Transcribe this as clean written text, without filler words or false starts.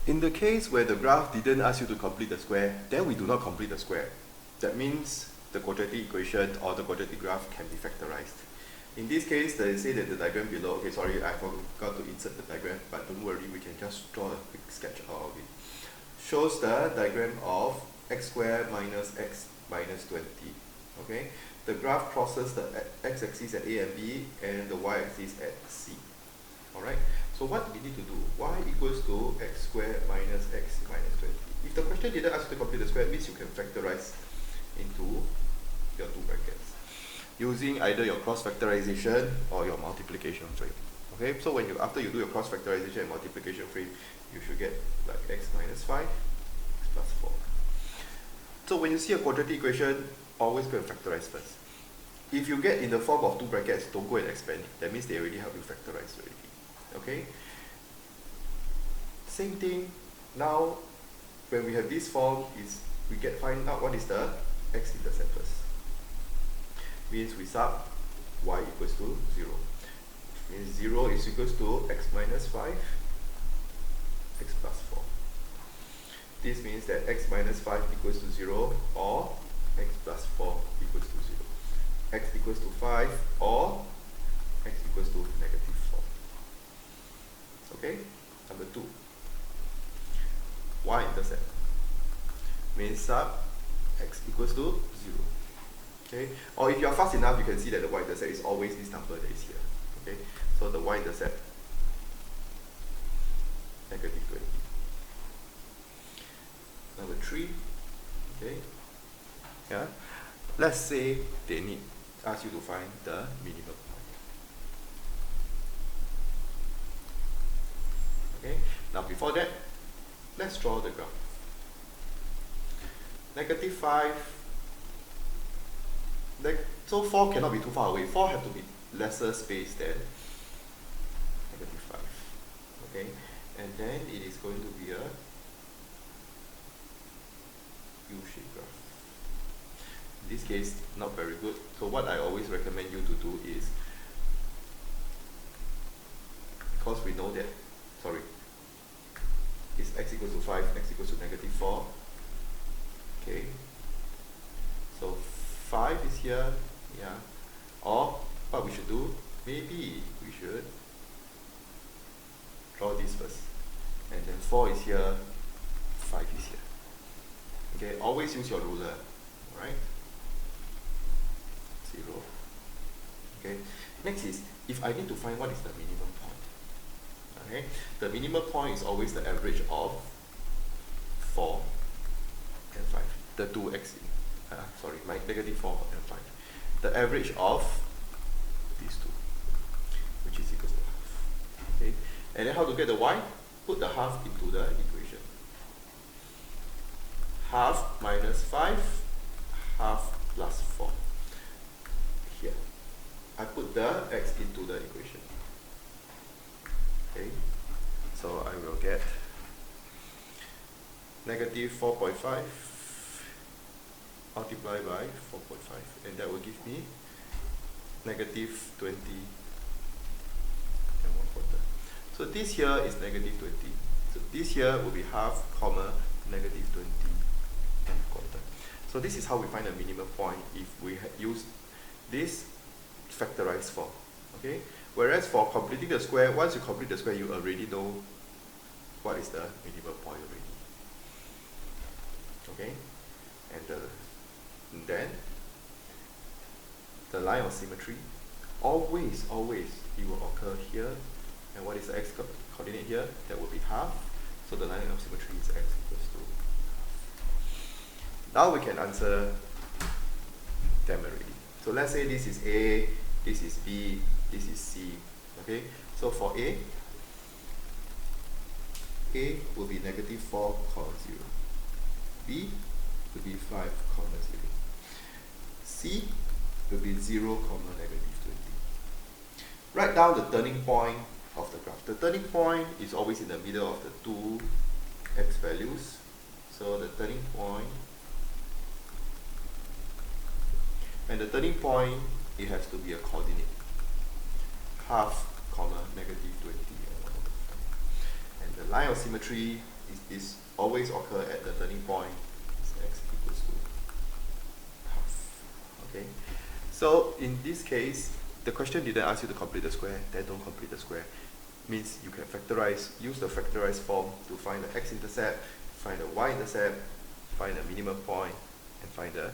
In the case where the graph didn't ask you to complete the square, then we do not complete the square. That means the quadratic equation or the quadratic graph can be factorized. In this case, they say that the diagram below, okay, sorry, I forgot to insert the diagram, but don't worry, we can just draw a quick sketch out of it. Shows the diagram of x squared minus x minus 20, okay? The graph crosses the x-axis at A and B and the y-axis at C, alright? So what we need to do, y equals to x squared minus x minus 20. If the question didn't ask you to complete the square, it means you can factorize into your two brackets using either your cross factorization or your multiplication frame. Okay, so when after you do your cross factorization and multiplication frame, you should get like x minus 5, x plus 4. So when you see a quadratic equation, always go and factorize first. If you get in the form of two brackets, don't go and expand. That means they already help you factorize already. Okay? Same thing, now when we have this form, is we find out what is the x-intercept first. Means we sub y equals to 0. Means 0 is equals to x minus 5, x plus 4. This means that x minus 5 equals to 0 or x plus 4 equals to 0. X equals to 5 or x equals to negative 4. Okay? Number 2. Y-intercept means sub x equals to 0. Okay? Or if you are fast enough, you can see that the y-intercept is always this number that is here. Okay? So the y-intercept negative 20. Number 3. Okay? Yeah? Let's say they ask you to find the minimum point. Okay? Now before that, let's draw the graph. Negative 5. So 4 cannot be too far away. 4 have to be lesser space than negative 5. Okay? And then it is going to be a U-shaped graph. In this case, not very good. So what I always recommend you to do is, because we know that, it's x equals to 5, x equals to negative 4. Okay, so 5 is here, yeah. Or what we should do, maybe we should draw this first. And then 4 is here, 5 is here. Okay, always use your ruler, right? 0. Okay, next is, if I need to find what is the minimum point. Okay, the minimum point is always the average of 4 and 5. The two x, my negative 4 and 5. The average of these two, which is equals to half. Okay, and then how to get the y? Put the half into the equation. Half minus 5, half plus 4. Here, I put the x into the equation. Okay, so I will get negative 4.5 multiplied by 4.5, and that will give me negative 20 and 1/4. So this here is negative 20. So this here will be half, comma, negative 20 and 1/4. So this is how we find the minimum point if we use this factorized form. Okay. Whereas for completing the square, once you complete the square, you already know what is the minimum point already. Okay, and then the line of symmetry, always it will occur here. And what is the x coordinate here? That will be half. So the line of symmetry is x equals to half. Now we can answer them already. So let's say this is A, this is B, this is C. Okay, so for A will be negative 4, 0. B will be 5, 0. C will be 0, negative 20. Write down the turning point of the graph. The turning point is always in the middle of the two x values. So the turning point, and the turning point, it has to be a coordinate. Half, negative 20 and 1/5. And the line of symmetry is always occur at the turning point. So x equals to half. Okay. So in this case, the question didn't ask you to complete the square, then don't complete the square. Means you can factorize, use the factorized form to find the x-intercept, find the y-intercept, find the minimum point, and find the